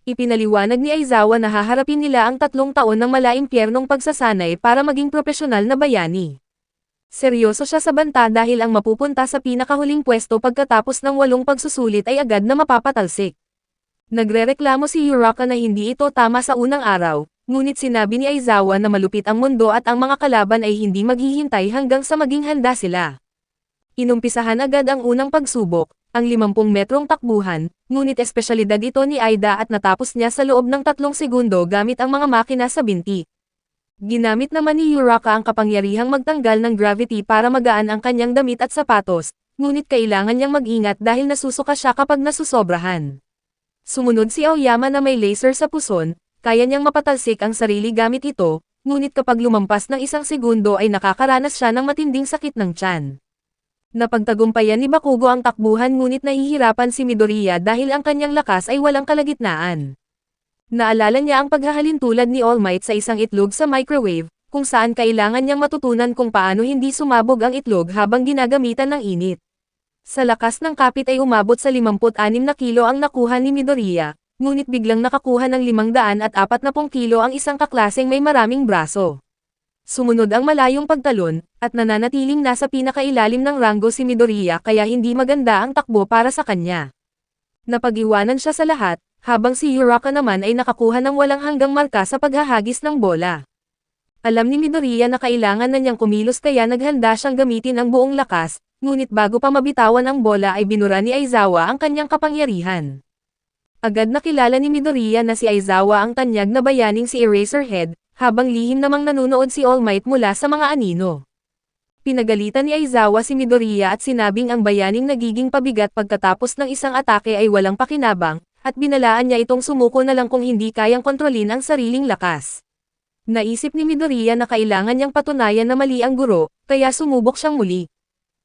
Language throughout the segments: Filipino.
Ipinaliwanag ni Aizawa na haharapin nila ang 3 taon ng malaimpyernong pagsasanay para maging profesional na bayani. Seryoso siya sa banta dahil ang mapupunta sa pinakahuling pwesto pagkatapos ng 8 pagsusulit ay agad na mapapatalsik. Nagrereklamo si Uraka na hindi ito tama sa unang araw, ngunit sinabi ni Aizawa na malupit ang mundo at ang mga kalaban ay hindi maghihintay hanggang sa maging handa sila. Inumpisahan agad ang unang pagsubok, ang 50 metrong takbuhan, ngunit espesyalidad ito ni Aida at natapos niya sa loob ng 3 segundo gamit ang mga makina sa binti. Ginamit naman ni Uraka ang kapangyarihang magtanggal ng gravity para magaan ang kanyang damit at sapatos, ngunit kailangan niyang mag-ingat dahil nasusuka siya kapag nasusobrahan. Sumunod si Aoyama na may laser sa puson, kaya niyang mapatalsik ang sarili gamit ito, ngunit kapag lumampas ng 1 segundo ay nakakaranas siya ng matinding sakit ng tiyan. Napagtagumpayan ni Bakugo ang takbuhan ngunit nahihirapan si Midoriya dahil ang kanyang lakas ay walang kalagitnaan. Naalala niya ang paghahalintulad ni All Might sa isang itlog sa microwave, kung saan kailangan niyang matutunan kung paano hindi sumabog ang itlog habang ginagamitan ng init. Sa lakas ng kapit ay umabot sa 56 na kilo ang nakuha ni Midoriya, ngunit biglang nakakuha ng 540 kilo ang isang kaklaseng may maraming braso. Sumunod ang malayong pagtalon, at nananatiling nasa pinakailalim ng ranggo si Midoriya kaya hindi maganda ang takbo para sa kanya. Napag-iwanan siya sa lahat, habang si Uraka naman ay nakakuha ng walang hanggang marka sa paghahagis ng bola. Alam ni Midoriya na kailangan na niyang kumilos kaya naghanda siyang gamitin ang buong lakas, ngunit bago pa mabitawan ang bola ay binura ni Aizawa ang kanyang kapangyarihan. Agad nakilala ni Midoriya na si Aizawa ang tanyag na bayaning si Eraserhead, habang lihim namang nanunood si All Might mula sa mga anino. Pinagalitan ni Aizawa si Midoriya at sinabing ang bayaning nagiging pabigat pagkatapos ng isang atake ay walang pakinabang, at binalaan niya itong sumuko na lang kung hindi kayang kontrolin ang sariling lakas. Naisip ni Midoriya na kailangan niyang patunayan na mali ang guro, kaya sumubok siyang muli.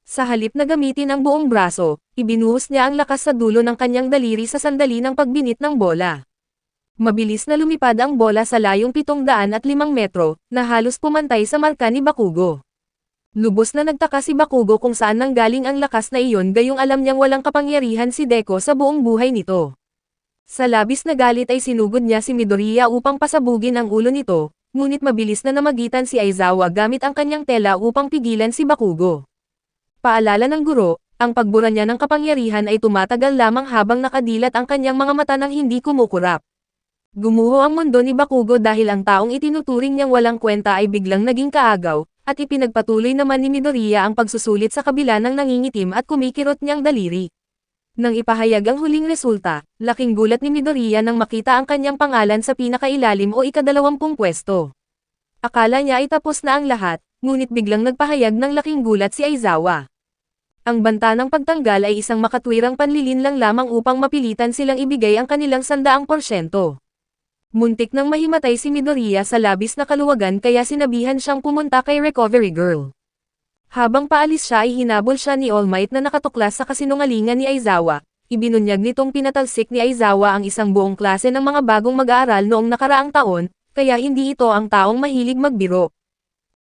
Sa halip na gamitin ang buong braso, ibinuhos niya ang lakas sa dulo ng kanyang daliri sa sandali ng pagbinit ng bola. Mabilis na lumipad ang bola sa layong 705 metro, na halos pumantay sa marka ni Bakugo. Lubos na nagtaka si Bakugo kung saan nanggaling ang lakas na iyon gayong alam niyang walang kapangyarihan si Deku sa buong buhay nito. Sa labis na galit ay sinugod niya si Midoriya upang pasabugin ang ulo nito, ngunit mabilis na namagitan si Aizawa gamit ang kanyang tela upang pigilan si Bakugo. Paalala ng guro, ang pagbura niya ng kapangyarihan ay tumatagal lamang habang nakadilat ang kanyang mga mata nang hindi kumukurap. Gumuho ang mundo ni Bakugo dahil ang taong itinuturing niyang walang kwenta ay biglang naging kaagaw, at ipinagpatuloy naman ni Midoriya ang pagsusulit sa kabila ng nangingitim at kumikirot niyang daliri. Nang ipahayag ang huling resulta, laking gulat ni Midoriya nang makita ang kanyang pangalan sa pinakailalim o ika-20 pwesto. Akala niya ay tapos na ang lahat, ngunit biglang nagpahayag ng laking gulat si Aizawa. Ang banta ng pagtanggal ay isang makatwirang panlilin lang lamang upang mapilitan silang ibigay ang kanilang 100%. Muntik nang mahimatay si Midoriya sa labis na kaluwagan kaya sinabihan siyang pumunta kay Recovery Girl. Habang paalis siya ay hinabol siya ni All Might na nakatuklas sa kasinungalingan ni Aizawa. Ibinunyag nitong pinatalsik ni Aizawa ang isang buong klase ng mga bagong mag-aaral noong nakaraang taon, kaya hindi ito ang taong mahilig magbiro.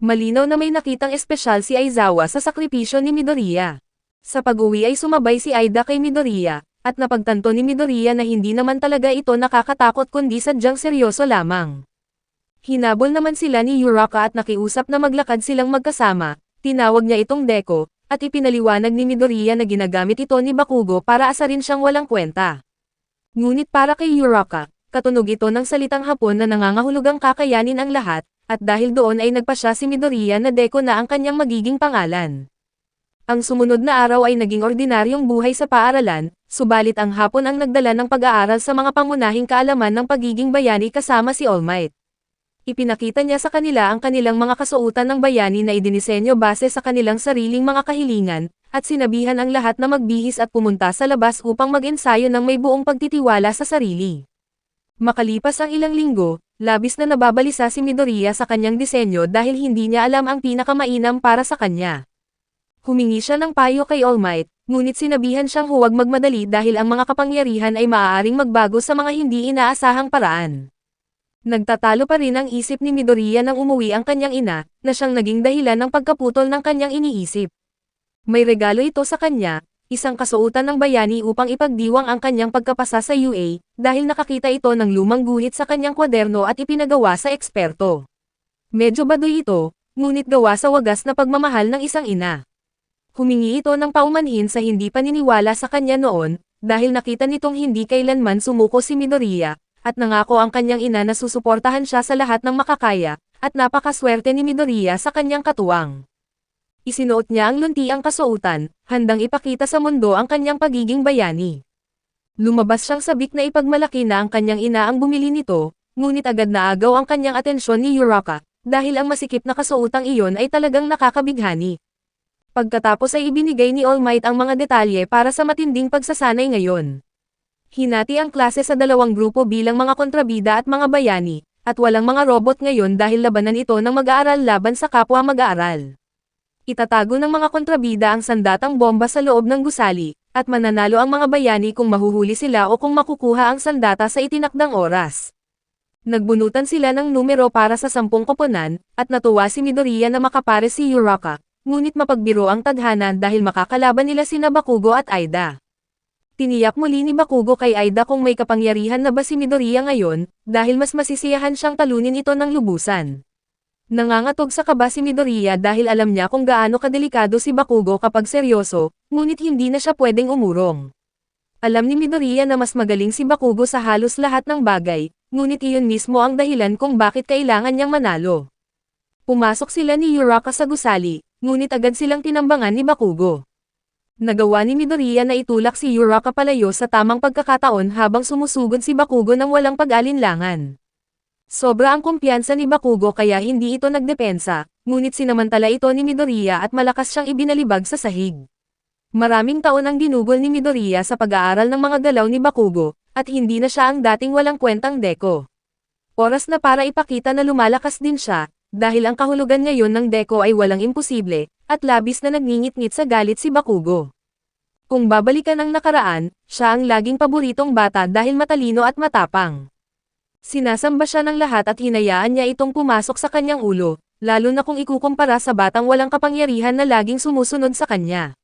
Malinaw na may nakitang espesyal si Aizawa sa sakripisyo ni Midoriya. Sa pag-uwi ay sumabay si Aida kay Midoriya, at napagtanto ni Midoriya na hindi naman talaga ito nakakatakot kundi sadyang seryoso lamang. Hinabol naman sila ni Uraka at nakiusap na maglakad silang magkasama. Tinawag niya itong Deku, at ipinaliwanag ni Midoriya na ginagamit ito ni Bakugo para asarin siyang walang kwenta. Ngunit para kay Uraka, katunog ito ng salitang Hapon na nangangahulugang kakayanin ang lahat, at dahil doon ay nagpasya si Midoriya na Deku na ang kanyang magiging pangalan. Ang sumunod na araw ay naging ordinaryong buhay sa paaralan, subalit ang Hapon ang nagdala ng pag-aaral sa mga pangunahing kaalaman ng pagiging bayani kasama si All Might. Ipinakita niya sa kanila ang kanilang mga kasuotan ng bayani na idinisenyo base sa kanilang sariling mga kahilingan, at sinabihan ang lahat na magbihis at pumunta sa labas upang mag-ensayo ng may buong pagtitiwala sa sarili. Makalipas ang ilang linggo, labis na nababalisa si Midoriya sa kanyang disenyo dahil hindi niya alam ang pinakamainam para sa kanya. Humingi siya ng payo kay All Might, ngunit sinabihan siyang huwag magmadali dahil ang mga kapangyarihan ay maaaring magbago sa mga hindi inaasahang paraan. Nagtatalo pa rin ang isip ni Midoriya nang umuwi ang kanyang ina, na siyang naging dahilan ng pagkaputol ng kanyang iniisip. May regalo ito sa kanya, isang kasuotan ng bayani upang ipagdiwang ang kanyang pagkapasa sa UA, dahil nakakita ito ng lumang guhit sa kanyang kwaderno at ipinagawa sa eksperto. Medyo baduy ito, ngunit gawa sa wagas na pagmamahal ng isang ina. Humingi ito ng paumanhin sa hindi paniniwala sa kanya noon, dahil nakita nitong hindi kailanman sumuko si Midoriya, at nangako ang kanyang ina na susuportahan siya sa lahat ng makakaya, at napakaswerte ni Midoriya sa kanyang katuwang. Isinuot niya ang luntiang kasuotan, handang ipakita sa mundo ang kanyang pagiging bayani. Lumabas siyang sabik na ipagmalaki na ang kanyang ina ang bumili nito, ngunit agad naagaw ang kanyang atensyon ni Uraka, dahil ang masikip na kasuotang iyon ay talagang nakakabighani. Pagkatapos ay ibinigay ni All Might ang mga detalye para sa matinding pagsasanay ngayon. Hinati ang klase sa dalawang grupo bilang mga kontrabida at mga bayani, at walang mga robot ngayon dahil labanan ito ng mag-aaral laban sa kapwa mag-aaral. Itatago ng mga kontrabida ang sandatang bomba sa loob ng gusali, at mananalo ang mga bayani kung mahuhuli sila o kung makukuha ang sandata sa itinakdang oras. Nagbunutan sila ng numero para sa 10 koponan, at natuwa si Midoriya na makapare si Uraka, ngunit mapagbiro ang tadhana dahil makakalaban nila sina Bakugo at Aida. Tiniyak muli ni Bakugo kay Aida kung may kapangyarihan na ba si Midoriya ngayon, dahil mas masisiyahan siyang talunin ito ng lubusan. Nangangatog sa kaba si Midoriya dahil alam niya kung gaano kadelikado si Bakugo kapag seryoso, ngunit hindi na siya pwedeng umurong. Alam ni Midoriya na mas magaling si Bakugo sa halos lahat ng bagay, ngunit iyon mismo ang dahilan kung bakit kailangan niyang manalo. Pumasok sila ni Uraka sa gusali, ngunit agad silang tinambangan ni Bakugo. Nagawa ni Midoriya na itulak si Uraka palayo sa tamang pagkakataon habang sumusugod si Bakugo ng walang pag-alinlangan. Sobra ang kumpiyansa ni Bakugo kaya hindi ito nagdepensa, ngunit sinamantala ito ni Midoriya at malakas siyang ibinalibag sa sahig. Maraming taon ang ginugol ni Midoriya sa pag-aaral ng mga galaw ni Bakugo, at hindi na siya ang dating walang kwentang Deko. Oras na para ipakita na lumalakas din siya, dahil ang kahulugan ngayon ng Deko ay walang imposible, at labis na nagngingit-ngit sa galit si Bakugo. Kung babalikan ang nakaraan, siya ang laging paboritong bata dahil matalino at matapang. Sinasamba siya ng lahat at hinayaan niya itong pumasok sa kanyang ulo, lalo na kung ikukumpara sa batang walang kapangyarihan na laging sumusunod sa kanya.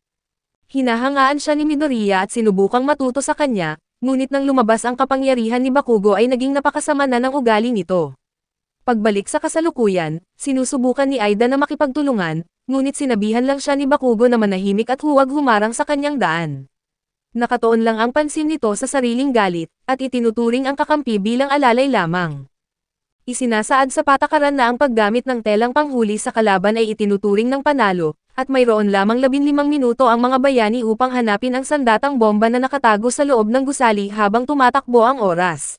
Hinahangaan siya ni Midoriya at sinubukang matuto sa kanya, ngunit nang lumabas ang kapangyarihan ni Bakugo ay naging napakasama na ng ugali nito. Pagbalik sa kasalukuyan, sinusubukan ni Aida na makipagtulungan, ngunit sinabihan lang siya ni Bakugo na manahimik at huwag humarang sa kanyang daan. Nakatuon lang ang pansin nito sa sariling galit, at itinuturing ang kakampi bilang alalay lamang. Isinasaad sa patakaran na ang paggamit ng telang panghuli sa kalaban ay itinuturing ng panalo, at mayroon lamang 15 minuto ang mga bayani upang hanapin ang sandatang bomba na nakatago sa loob ng gusali habang tumatakbo ang oras.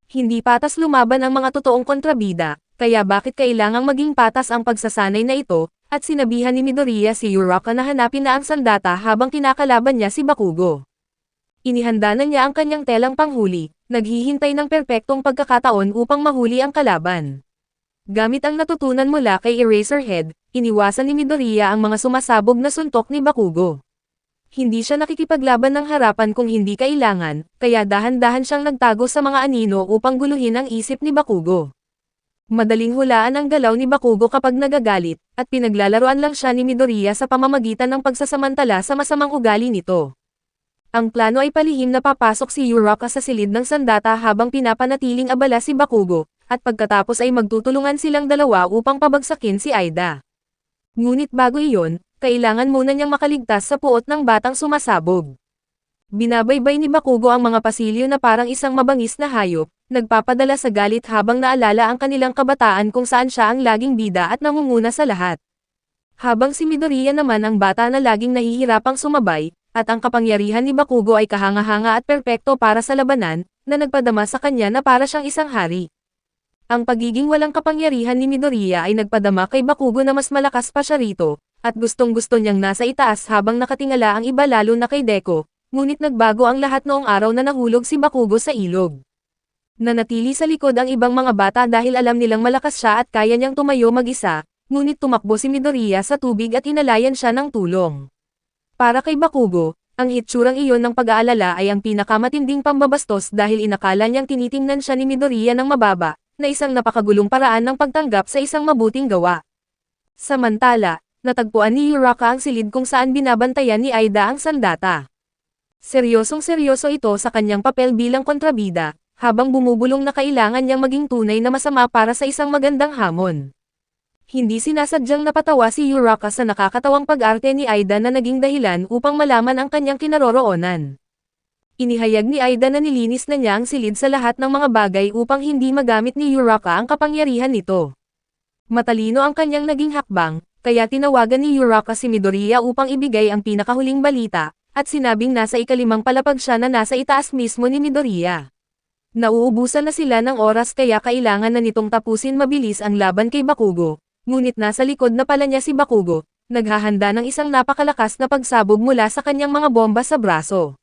Hindi patas lumaban ang mga totoong kontrabida, kaya bakit kailangang maging patas ang pagsasanay na ito, at sinabihan ni Midoriya si Uraka na hanapin na ang sandata habang kinakalaban niya si Bakugo. Inihanda na niya ang kanyang telang panghuli, naghihintay ng perpektong pagkakataon upang mahuli ang kalaban. Gamit ang natutunan mula kay Eraserhead, iniwasan ni Midoriya ang mga sumasabog na suntok ni Bakugo. Hindi siya nakikipaglaban ng harapan kung hindi kailangan, kaya dahan-dahan siyang nagtago sa mga anino upang guluhin ang isip ni Bakugo. Madaling hulaan ang galaw ni Bakugo kapag nagagalit, at pinaglalaruan lang siya ni Midoriya sa pamamagitan ng pagsasamantala sa masamang ugali nito. Ang plano ay palihim na papasok si Uraka sa silid ng sandata habang pinapanatiling abala si Bakugo, at pagkatapos ay magtutulungan silang dalawa upang pabagsakin si Aida. Ngunit bago iyon, kailangan muna niyang makaligtas sa puot ng batang sumasabog. Binabaybay ni Bakugo ang mga pasilyo na parang isang mabangis na hayop, nagpapadala sa galit habang naalala ang kanilang kabataan kung saan siya ang laging bida at nangunguna sa lahat. Habang si Midoriya naman ang bata na laging nahihirapang sumabay, at ang kapangyarihan ni Bakugo ay kahanga-hanga at perpekto para sa labanan, na nagpadama sa kanya na para siyang isang hari. Ang pagiging walang kapangyarihan ni Midoriya ay nagpadama kay Bakugo na mas malakas pa siya rito, at gustong-gusto niyang nasa itaas habang nakatingala ang iba lalo na kay Deko. Ngunit nagbago ang lahat noong araw na nahulog si Bakugo sa ilog. Nanatili sa likod ang ibang mga bata dahil alam nilang malakas siya at kaya niyang tumayo mag-isa, ngunit tumakbo si Midoriya sa tubig at inalayan siya ng tulong. Para kay Bakugo, ang hitsurang iyon ng pag-aalala ay ang pinakamatinding pambabastos dahil inakala niyang tinitingnan siya ni Midoriya ng mababa, na isang napakagulong paraan ng pagtanggap sa isang mabuting gawa. Samantala, Natagpuan ni Uraka ang silid kung saan binabantayan ni Aida ang sandata. Seryosong-seryoso ito sa kanyang papel bilang kontrabida, habang bumubulong na kailangan niyang maging tunay na masama para sa isang magandang hamon. Hindi sinasadyang napatawa si Uraka sa nakakatawang pag-arte ni Aida na naging dahilan upang malaman ang kanyang kinaroroonan. Inihayag ni Aida na nilinis na niya ang silid sa lahat ng mga bagay upang hindi magamit ni Uraka ang kapangyarihan nito. Matalino ang kanyang naging hakbang, kaya tinawagan ni Uraka si Midoriya upang ibigay ang pinakahuling balita, at sinabing nasa ikalimang palapag siya na nasa itaas mismo ni Midoriya. Nauubusan na sila ng oras kaya kailangan na nitong tapusin mabilis ang laban kay Bakugo. Ngunit nasa likod na pala niya si Bakugo, naghahanda ng isang napakalakas na pagsabog mula sa kanyang mga bomba sa braso.